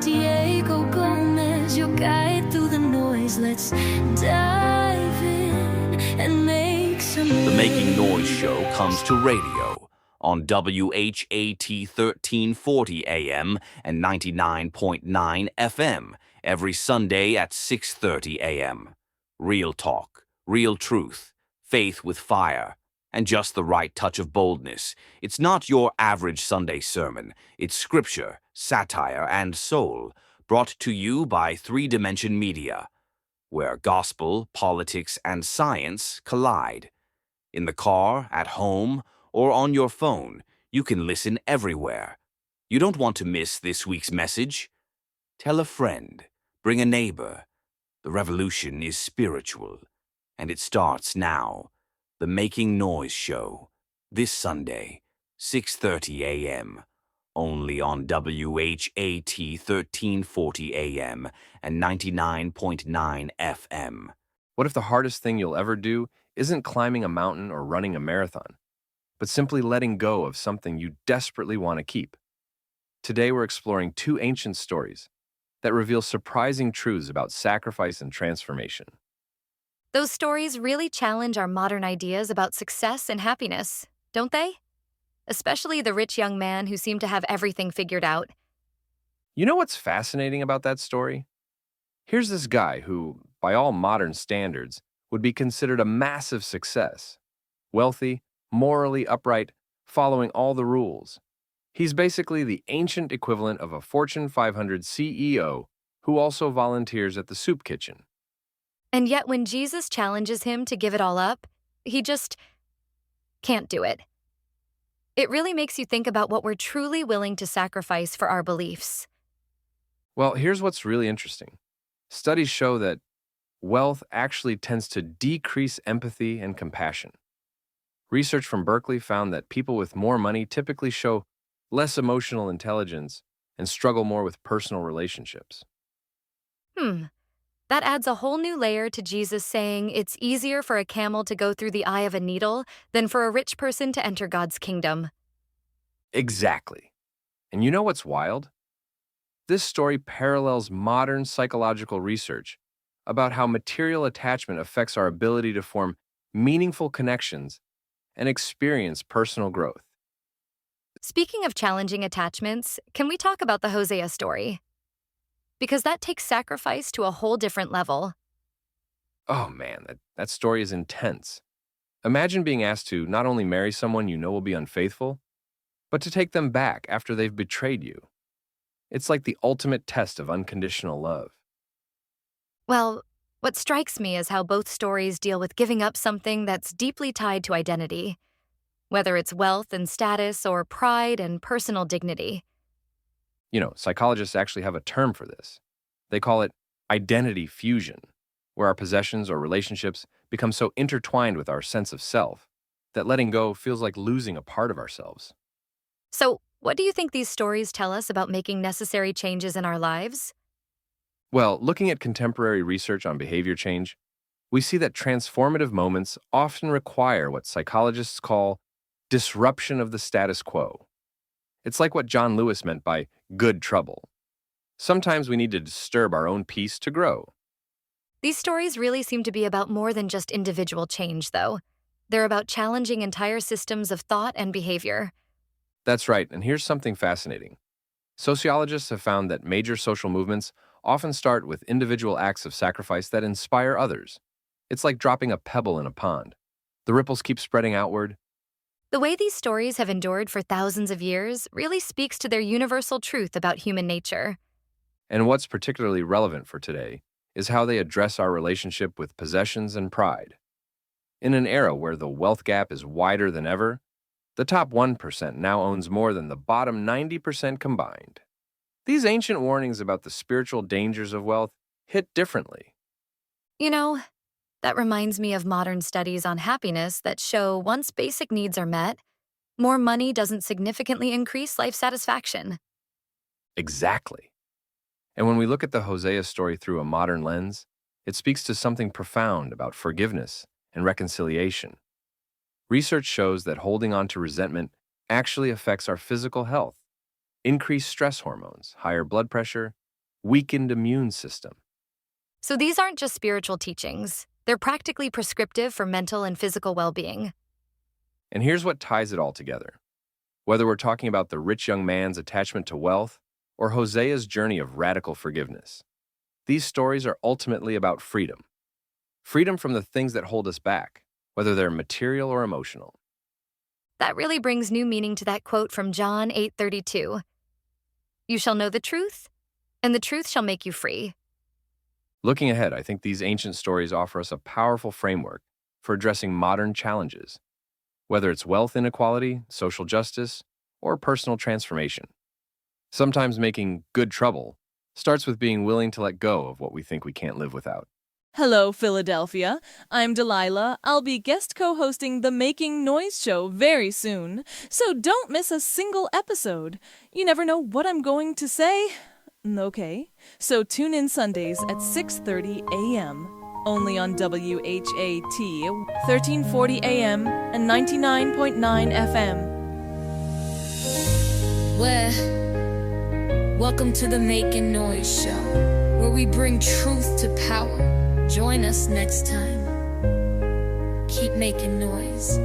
Diego Gomez, your guide through the noise. Let's dive in and make some The Making Noise Show comes to radio on WHAT 1340 AM and 99.9 FM every Sunday at 6:30 AM. Real talk, real truth, faith with fire, and just the right touch of boldness. It's not your average Sunday sermon. It's scripture, satire, and soul, brought to you by Three Dimension Media, where gospel, politics, and science collide. In the car, at home, or on your phone, you can listen everywhere. You don't want to miss this week's message? Tell a friend, bring a neighbor. The revolution is spiritual, and it starts now. The Making Noise Show, this Sunday, 6:30 a.m., only on WHAT 1340 AM and 99.9 FM. What if the hardest thing you'll ever do isn't climbing a mountain or running a marathon, but simply letting go of something you desperately want to keep? Today we're exploring two ancient stories that reveal surprising truths about sacrifice and transformation. Those stories really challenge our modern ideas about success and happiness, don't they? Especially the rich young man who seemed to have everything figured out. You know what's fascinating about that story? Here's this guy who, by all modern standards, would be considered a massive success. Wealthy, morally upright, following all the rules. He's basically the ancient equivalent of a Fortune 500 CEO who also volunteers at the soup kitchen. And yet when Jesus challenges him to give it all up, he just can't do it. It really makes you think about what we're truly willing to sacrifice for our beliefs. Well, here's what's really interesting. Studies show that wealth actually tends to decrease empathy and compassion. Research from Berkeley found that people with more money typically show less emotional intelligence and struggle more with personal relationships. That adds a whole new layer to Jesus saying it's easier for a camel to go through the eye of a needle than for a rich person to enter God's kingdom. Exactly. And you know what's wild? This story parallels modern psychological research about how material attachment affects our ability to form meaningful connections and experience personal growth. Speaking of challenging attachments, can we talk about the Hosea story? Because that takes sacrifice to a whole different level. Oh man, that story is intense. Imagine being asked to not only marry someone you know will be unfaithful, but to take them back after they've betrayed you. It's like the ultimate test of unconditional love. Well, what strikes me is how both stories deal with giving up something that's deeply tied to identity, whether it's wealth and status or pride and personal dignity. You know, psychologists actually have a term for this. They call it identity fusion, where our possessions or relationships become so intertwined with our sense of self that letting go feels like losing a part of ourselves. So, what do you think these stories tell us about making necessary changes in our lives? Well, looking at contemporary research on behavior change, we see that transformative moments often require what psychologists call disruption of the status quo. It's like what John Lewis meant by good trouble. Sometimes we need to disturb our own peace to grow. These stories really seem to be about more than just individual change, though. They're about challenging entire systems of thought and behavior. That's right, and here's something fascinating. Sociologists have found that major social movements often start with individual acts of sacrifice that inspire others. It's like dropping a pebble in a pond. The ripples keep spreading outward. The way these stories have endured for thousands of years really speaks to their universal truth about human nature. And what's particularly relevant for today is how they address our relationship with possessions and pride. In an era where the wealth gap is wider than ever, the top 1% now owns more than the bottom 90% combined. These ancient warnings about the spiritual dangers of wealth hit differently. You know, that reminds me of modern studies on happiness that show once basic needs are met, more money doesn't significantly increase life satisfaction. Exactly. And when we look at the Hosea story through a modern lens, it speaks to something profound about forgiveness and reconciliation. Research shows that holding on to resentment actually affects our physical health. Increased stress hormones, higher blood pressure, weakened immune system. So these aren't just spiritual teachings, they're practically prescriptive for mental and physical well-being. And here's what ties it all together. Whether we're talking about the rich young man's attachment to wealth or Hosea's journey of radical forgiveness, these stories are ultimately about freedom. Freedom from the things that hold us back, whether they're material or emotional. That really brings new meaning to that quote from John 8:32. You shall know the truth, and the truth shall make you free. Looking ahead, I think these ancient stories offer us a powerful framework for addressing modern challenges, whether it's wealth inequality, social justice, or personal transformation. Sometimes making good trouble starts with being willing to let go of what we think we can't live without. Hello, Philadelphia. I'm Delilah. I'll be guest co-hosting the Making Noise show very soon, so don't miss a single episode. You never know what I'm going to say. Okay, so tune in Sundays at 6:30 a.m., only on WHAT 1340 AM and 99.9 FM. Welcome to the Making Noise show, where we bring truth to power. Join us next time. Keep making noise.